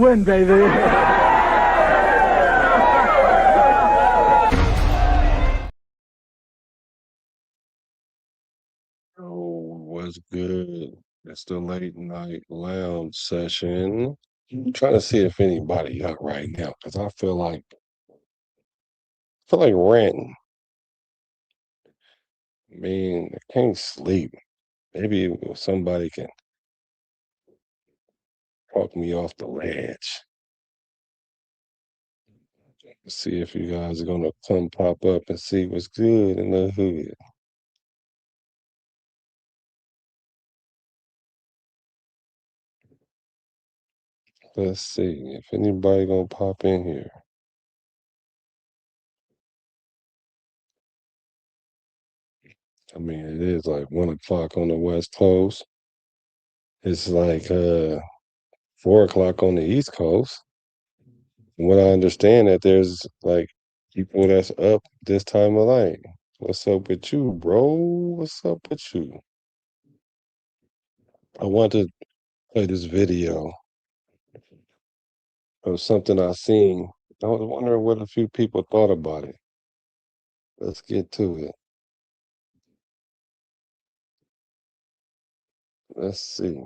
win, baby. Oh, what's good? It's the late night lounge session. I'm trying to see if anybody up right now because I feel like ranting. I mean, I can't sleep. Maybe if somebody can talk me off the ledge. See if you guys are gonna come pop up and see what's good in the hood. Let's see if anybody gonna pop in here. I mean, it is like 1 o'clock on the West Coast. It's like 4 o'clock on the East Coast. From what I understand that there's like people that's up this time of night. What's up with you, bro? What's up with you? I want to play this video of something I seen. I was wondering what a few people thought about it. Let's get to it. Let's see.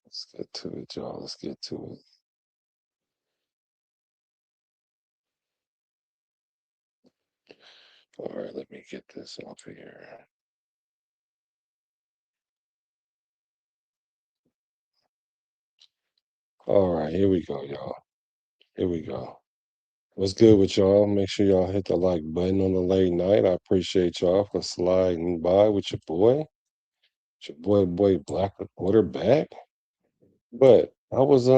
Let's get to it, y'all. Let's get to it. All right, let me get this off here. All right, here we go, y'all. Here we go. What's good with y'all? Make sure y'all hit the like button on the late night. I appreciate y'all for sliding by with your boy. It's your boy Black the quarterback. But I was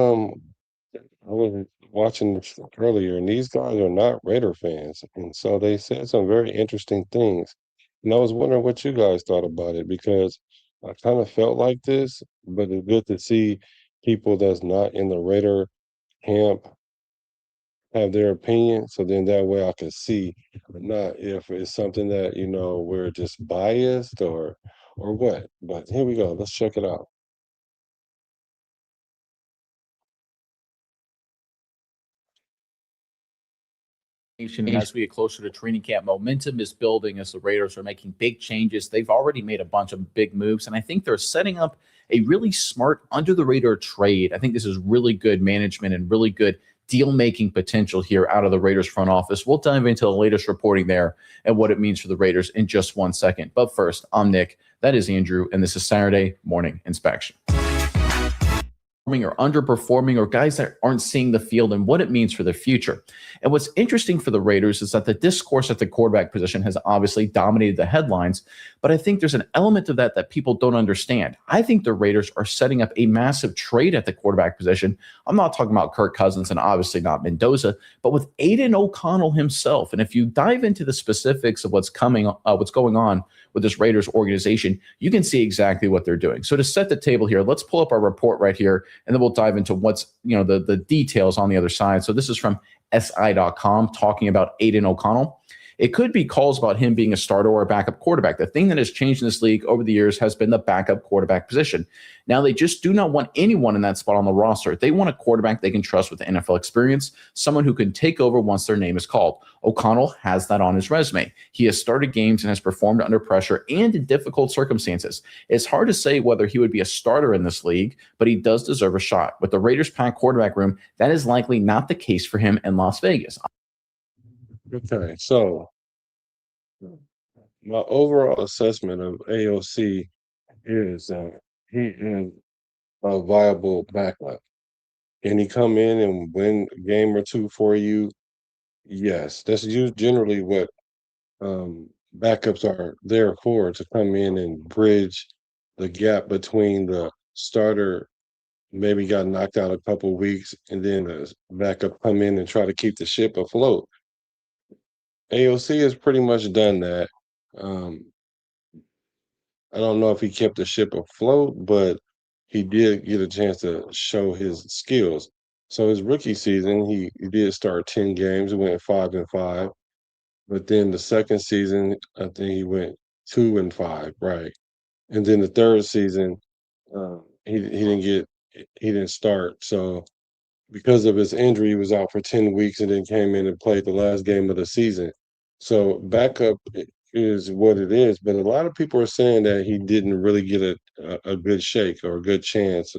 watching this earlier, and these guys are not Raider fans, and so they said some very interesting things. And I was wondering what you guys thought about it because I kind of felt like this, but it's good to see people that's not in the Raider camp have their opinion. So then that way I can see not if it's something that, we're just biased or what. But here we go. Let's check it out. As we get closer to training camp, momentum is building as the Raiders are making big changes. They've already made a bunch of big moves, and I think they're setting up a really smart under the radar trade. I think this is really good management and really good deal making potential here out of the Raiders front office. We'll dive into the latest reporting there and what it means for the Raiders in just 1 second. But first, I'm Nick. That is Andrew, and this is Saturday Morning Inspection. Or underperforming or guys that aren't seeing the field and what it means for the future. And what's interesting for the Raiders is that the discourse at the quarterback position has obviously dominated the headlines, but I think there's an element of that people don't understand. I think the Raiders are setting up a massive trade at the quarterback position. I'm not talking about Kirk Cousins and obviously not Mendoza, but with Aiden O'Connell himself. And if you dive into the specifics of what's going on with this Raiders organization, you can see exactly what they're doing. So to set the table here, let's pull up our report right here, and then we'll dive into what's, the details on the other side. So this is from SI.com talking about Aiden O'Connell. It could be calls about him being a starter or a backup quarterback. The thing that has changed in this league over the years has been the backup quarterback position. Now, they just do not want anyone in that spot on the roster. They want a quarterback they can trust with NFL experience, someone who can take over once their name is called. O'Connell has that on his resume. He has started games and has performed under pressure and in difficult circumstances. It's hard to say whether he would be a starter in this league, but he does deserve a shot. With the Raiders' packed quarterback room, that is likely not the case for him in Las Vegas. Okay, so my overall assessment of AOC is that he is a viable backup. Can he come in and win a game or two for you? Yes, that's generally what backups are there for, to come in and bridge the gap between the starter maybe got knocked out a couple weeks and then the backup come in and try to keep the ship afloat. AOC has pretty much done that. Um, I don't know if he kept the ship afloat, but he did get a chance to show his skills. So his rookie season, he did start 10 games, went 5-5. But then the second season, I think he went 2-5, right? And then the third season, he didn't start. So because of his injury, he was out for 10 weeks and then came in and played the last game of the season. So backup is what it is. But a lot of people are saying that he didn't really get a good shake or a good chance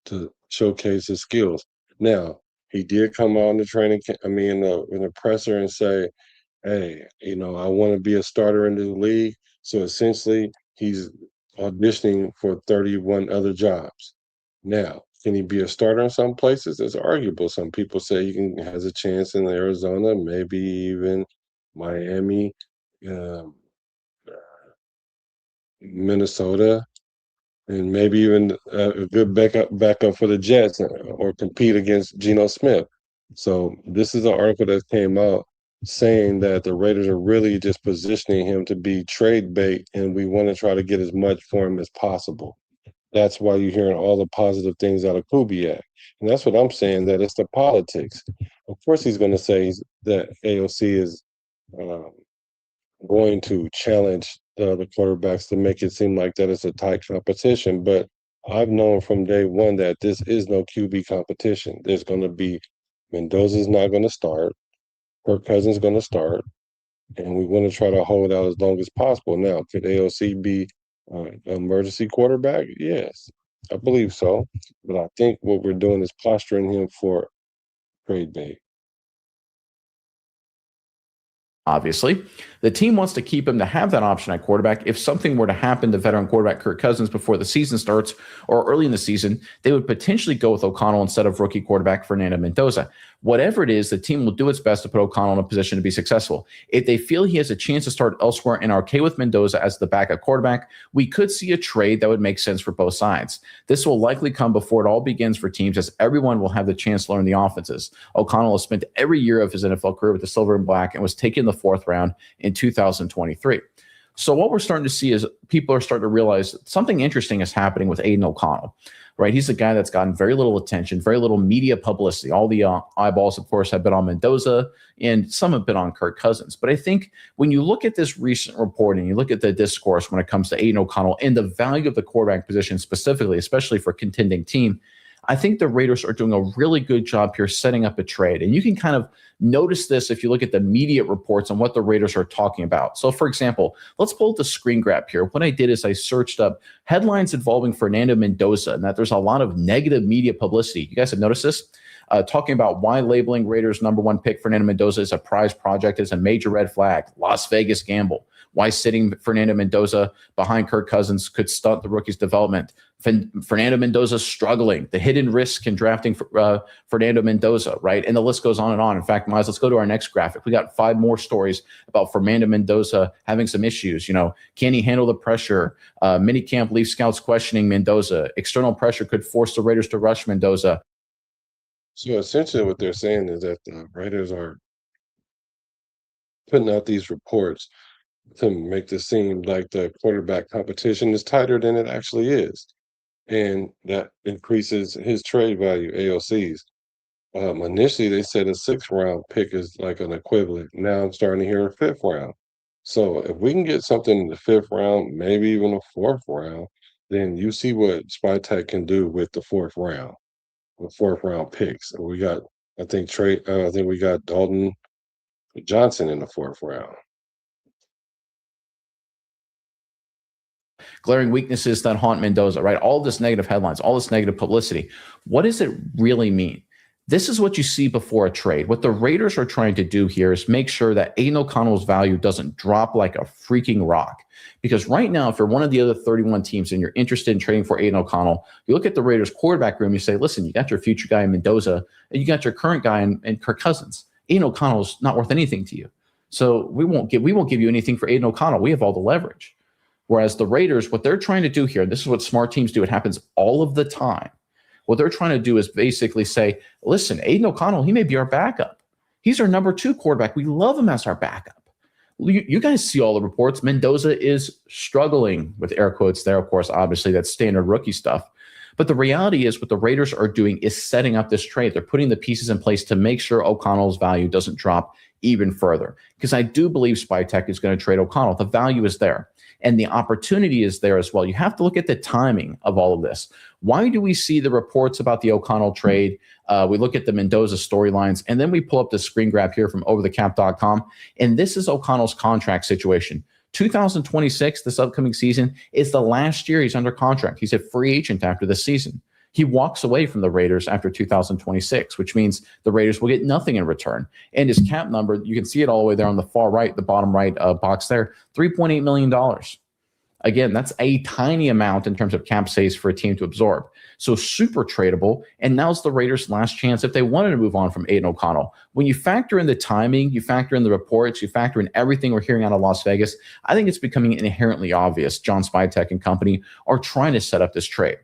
to showcase his skills. Now, he did come out in the in the presser and say, hey, I want to be a starter in the league. So essentially, he's auditioning for 31 other jobs. Now, can he be a starter in some places? It's arguable. Some people say has a chance in Arizona, maybe even Miami, um, Minnesota, and maybe even a good backup for the Jets or compete against Geno Smith. So this is an article that came out saying that the Raiders are really just positioning him to be trade bait, and we want to try to get as much for him as possible. That's why you're hearing all the positive things out of Kubiak. And that's what I'm saying, that it's the politics. Of course, he's going to say that AOC is um, going to challenge the other quarterbacks to make it seem like that it's a tight competition. But I've known from day one that this is no QB competition. There's going to be Mendoza's not going to start, Kirk Cousins going to start, and we want to try to hold out as long as possible. Now, could AOC be an emergency quarterback? Yes, I believe so. But I think what we're doing is posturing him for trade bait. Obviously, the team wants to keep him to have that option at quarterback. If something were to happen to veteran quarterback Kirk Cousins before the season starts or early in the season, they would potentially go with O'Connell instead of rookie quarterback Fernando Mendoza. Whatever it is, the team will do its best to put O'Connell in a position to be successful. If they feel he has a chance to start elsewhere and are okay with Mendoza as the backup quarterback, we could see a trade that would make sense for both sides. This will likely come before it all begins for teams, as everyone will have the chance to learn the offenses. O'Connell has spent every year of his NFL career with the silver and black and was taken in the fourth round in 2023. So what we're starting to see is people are starting to realize something interesting is happening with Aiden O'Connell, right? He's a guy that's gotten very little attention, very little media publicity. All the eyeballs, of course, have been on Mendoza, and some have been on Kirk Cousins. But I think when you look at this recent reporting, you look at the discourse when it comes to Aiden O'Connell and the value of the quarterback position specifically, especially for a contending team, I think the Raiders are doing a really good job here setting up a trade. And you can kind of notice this if you look at the media reports on what the Raiders are talking about. So, for example, let's pull up the screen grab here. What I did is I searched up headlines involving Fernando Mendoza, and that there's a lot of negative media publicity. You guys have noticed this? Talking about why labeling Raiders' #1 pick Fernando Mendoza as a prize project is a major red flag. Las Vegas gamble. Why sitting Fernando Mendoza behind Kirk Cousins could stunt the rookie's development. Fernando Mendoza struggling. The hidden risk in drafting Fernando Mendoza, right? And the list goes on and on. In fact, Miles, let's go to our next graphic. We got 5 more stories about Fernando Mendoza having some issues. Can he handle the pressure? Minicamp leaves scouts questioning Mendoza. External pressure could force the Raiders to rush Mendoza. So essentially what they're saying is that the Raiders are putting out these reports to make this seem like the quarterback competition is tighter than it actually is. And that increases his trade value, AOC's. Initially, they said a 6th-round pick is like an equivalent. Now I'm starting to hear a 5th round. So if we can get something in the 5th round, maybe even a 4th round, then you see what SpyTech can do with the 4th round, with 4th-round picks. And I think we got Dalton Johnson in the 4th round. Glaring weaknesses that haunt Mendoza, right? All this negative headlines, all this negative publicity. What does it really mean? This is what you see before a trade. What the Raiders are trying to do here is make sure that Aiden O'Connell's value doesn't drop like a freaking rock. Because right now, if you're one of the other 31 teams and you're interested in trading for Aiden O'Connell, you look at the Raiders quarterback room, you say, listen, you got your future guy in Mendoza, and you got your current guy in Kirk Cousins. Aiden O'Connell's not worth anything to you. So we won't give you anything for Aiden O'Connell. We have all the leverage. Whereas the Raiders, what they're trying to do here, and this is what smart teams do, it happens all of the time. What they're trying to do is basically say, listen, Aiden O'Connell, he may be our backup. He's our #2 quarterback. We love him as our backup. You guys see all the reports. Mendoza is struggling, with air quotes there. Of course, obviously, that's standard rookie stuff. But the reality is, what the Raiders are doing is setting up this trade. They're putting the pieces in place to make sure O'Connell's value doesn't drop even further. Because I do believe Spytek is going to trade O'Connell. The value is there and the opportunity is there as well. You have to look at the timing of all of this. Why do we see the reports about the O'Connell trade? We look at the Mendoza storylines, and then we pull up the screen grab here from overthecap.com. And this is O'Connell's contract situation. 2026, this upcoming season, is the last year he's under contract. He's a free agent after the season. He walks away from the Raiders after 2026, which means the Raiders will get nothing in return. And his cap number, you can see it all the way there on the far right, the bottom right box there, $3.8 million. Again, that's a tiny amount in terms of cap space for a team to absorb. So super tradable. And now's the Raiders' last chance if they wanted to move on from Aiden O'Connell. When you factor in the timing, you factor in the reports, you factor in everything we're hearing out of Las Vegas, I think it's becoming inherently obvious John Spytek and company are trying to set up this trade.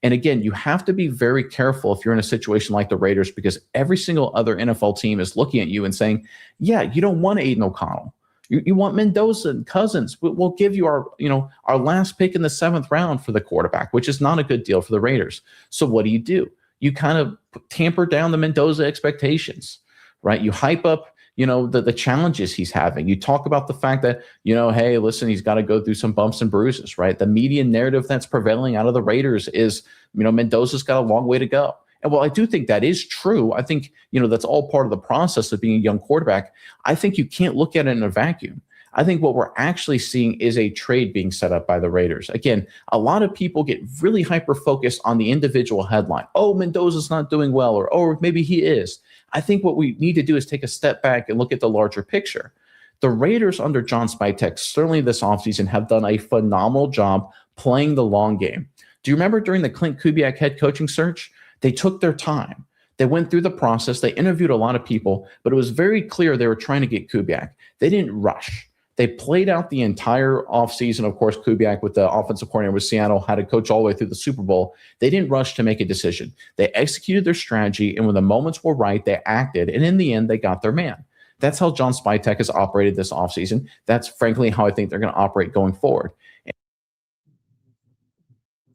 And again, you have to be very careful if you're in a situation like the Raiders, because every single other NFL team is looking at you and saying, yeah, you don't want Aiden O'Connell. You want Mendoza and Cousins. We'll give you our last pick in the 7th round for the quarterback, which is not a good deal for the Raiders. So what do? You kind of tamper down the Mendoza expectations, right? You hype up, the challenges he's having. You talk about the fact that, hey, listen, he's got to go through some bumps and bruises, right? The media narrative that's prevailing out of the Raiders is, Mendoza's got a long way to go. And while I do think that is true, I think, that's all part of the process of being a young quarterback. I think you can't look at it in a vacuum. I think what we're actually seeing is a trade being set up by the Raiders. Again, a lot of people get really hyper-focused on the individual headline. Oh, Mendoza's not doing well, or maybe he is. I think what we need to do is take a step back and look at the larger picture. The Raiders under John Spytek, certainly this offseason, have done a phenomenal job playing the long game. Do you remember during the Clint Kubiak head coaching search? They took their time. They went through the process. They interviewed a lot of people, but it was very clear they were trying to get Kubiak. They didn't rush. They played out the entire offseason. Of course, Kubiak, with the offensive coordinator with Seattle, had to coach all the way through the Super Bowl. They didn't rush to make a decision. They executed their strategy, and when the moments were right, they acted. And in the end, they got their man. That's how John Spytek has operated this offseason. That's frankly how I think they're going to operate going forward.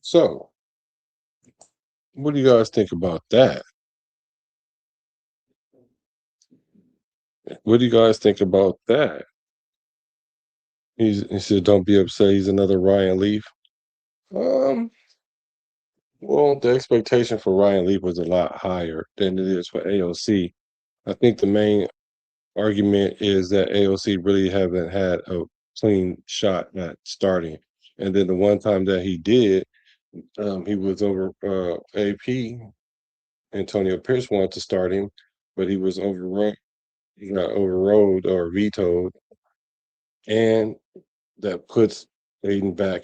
So, what do you guys think about that? What do you guys think about that? He said, "Don't be upset. He's another Ryan Leaf." Um, well, the expectation for Ryan Leaf was a lot higher than it is for AOC. I think the main argument is that AOC really haven't had a clean shot at starting, and then the one time that he did, he was over AP. Antonio Pierce wanted to start him, but he was overrun. He got overrode or vetoed, and that puts Aiden back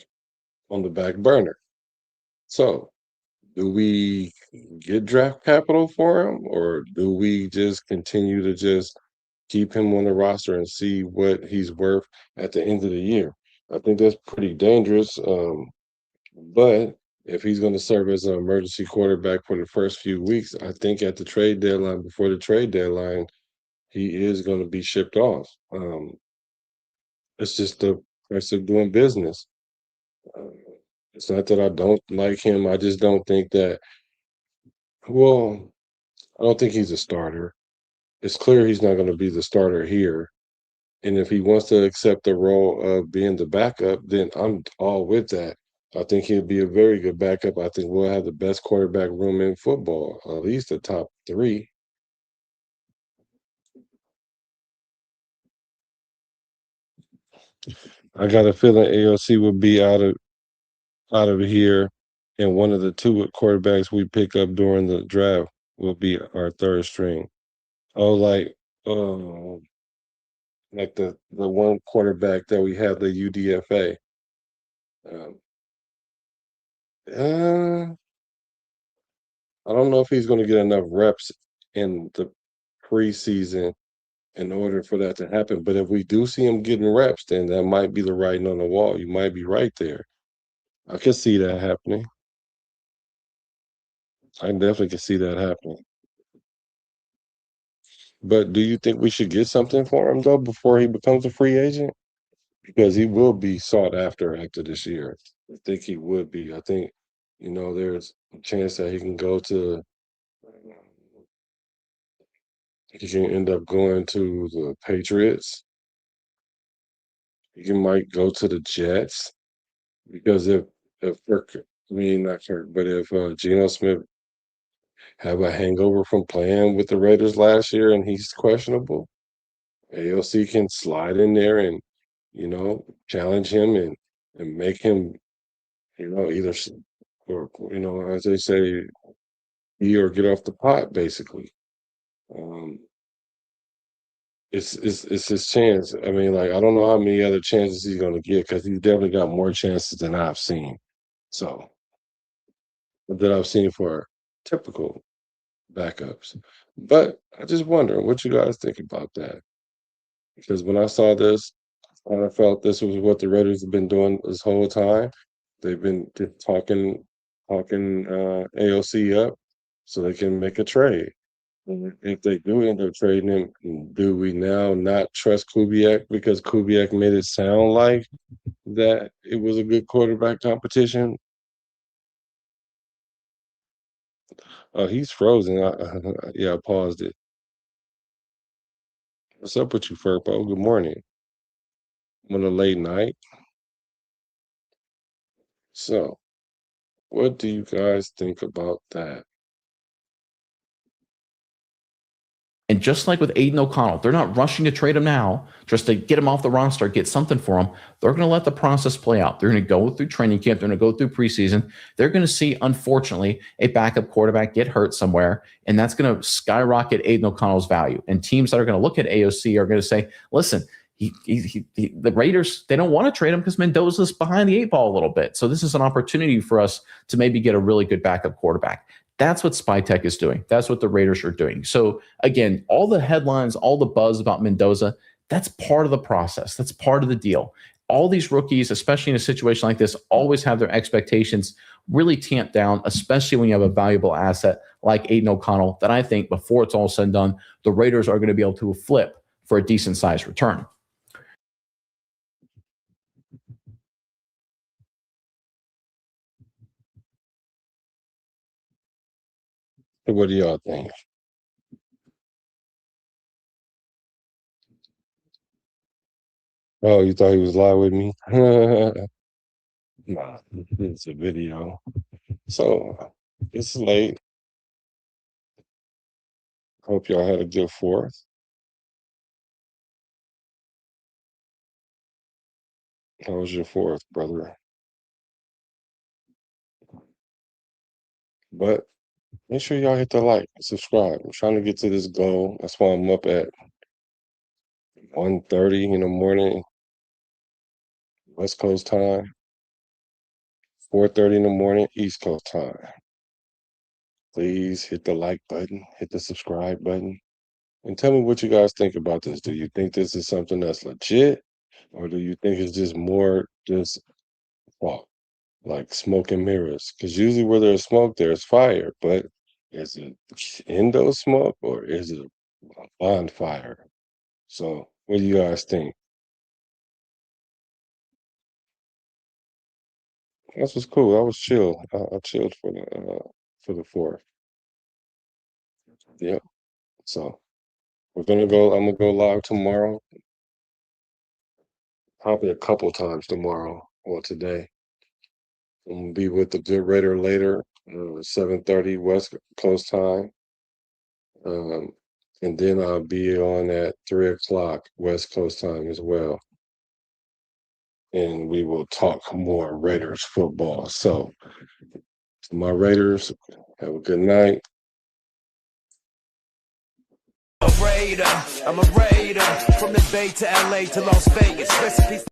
on the back burner. So, do we get draft capital for him, or do we just continue to just keep him on the roster and see what he's worth at the end of the year? I think that's pretty dangerous. But if he's going to serve as an emergency quarterback for the first few weeks, I think at the trade deadline, before the trade deadline, he is going to be shipped off. It's just the price of doing business. Uh, it's not that I don't like him. I just don't think that. Well, I don't think he's a starter. It's clear he's not going to be the starter here. And if he wants to accept the role of being the backup, then I'm all with that. I think he'll be a very good backup. I think we'll have the best quarterback room in football, at least the top 3. I got a feeling AOC will be out of here, and one of the 2 quarterbacks we pick up during the draft will be our 3rd string. Oh, um, like the one quarterback that we have, the UDFA. Um, uh, I don't know if he's going to get enough reps in the preseason in order for that to happen. But if we do see him getting reps, then that might be the writing on the wall. You might be right there. I can see that happening. I definitely can see that happening. But do you think we should get something for him though before he becomes a free agent? Because he will be sought after this year. I think he would be. I think, there's chance that he can go to, he can end up going to the Patriots. He might go to the Jets because if Kirk, I mean not Kirk, but if Geno Smith have a hangover from playing with the Raiders last year and he's questionable, AOC can slide in there and challenge him and make him either or as they say, eat or get off the pot basically. Um, it's his chance. I mean, like I don't know how many other chances he's gonna get because he's definitely got more chances than I've seen. So that I've seen for typical backups. But I just wonder what you guys think about that. Because when I saw this, I felt this was what the Raiders have been doing this whole time. They've been just talking AOC up so they can make a trade. If they do end up trading him, do we now not trust Kubiak because Kubiak made it sound like that it was a good quarterback competition? He's frozen. Yeah, I paused it. What's up with you, Furpo? Good morning. On a late night. So, what do you guys think about that? And just like with Aiden O'Connell, they're not rushing to trade him now just to get him off the roster, get something for him. They're going to let the process play out. They're going to go through training camp. They're going to go through preseason. They're going to see, unfortunately, a backup quarterback get hurt somewhere, and that's going to skyrocket Aiden O'Connell's value. And teams that are going to look at AOC are going to say, listen, the Raiders, they don't want to trade him because Mendoza's behind the eight ball a little bit. So this is an opportunity for us to maybe get a really good backup quarterback. That's what Spytech is doing. That's what the Raiders are doing. So again, all the headlines, all the buzz about Mendoza, that's part of the process. That's part of the deal. All these rookies, especially in a situation like this, always have their expectations really tamped down, especially when you have a valuable asset like Aiden O'Connell that I think before it's all said and done, the Raiders are going to be able to flip for a decent sized return. What do y'all think? Oh, you thought he was live with me? Nah, it's a video. So it's late. Hope y'all had a good fourth. How was your fourth, brother? But make sure y'all hit the like and subscribe. I'm trying to get to this goal. That's why I'm up at 1:30 in the morning, West Coast time, 4:30 in the morning, East Coast time. Please hit the like button, hit the subscribe button, and tell me what you guys think about this. Do you think this is something that's legit, or do you think it's just more just well, like smoke and mirrors? Because usually where there's smoke, there's fire. But is it endo smoke or is it a bonfire? So, what do you guys think? This was cool. I was chill. I chilled for the fourth. Yep. So we're gonna go. I'm gonna go live tomorrow. Probably a couple times tomorrow or today. I'm gonna be with the Good Raider later, 7:30 West Coast time. Um, and then I'll be on at 3 o'clock West Coast time as well. And we will talk more Raiders football. So, to my Raiders, have a good night. I'm a Raider from the Bay to LA to Las Vegas. Recipes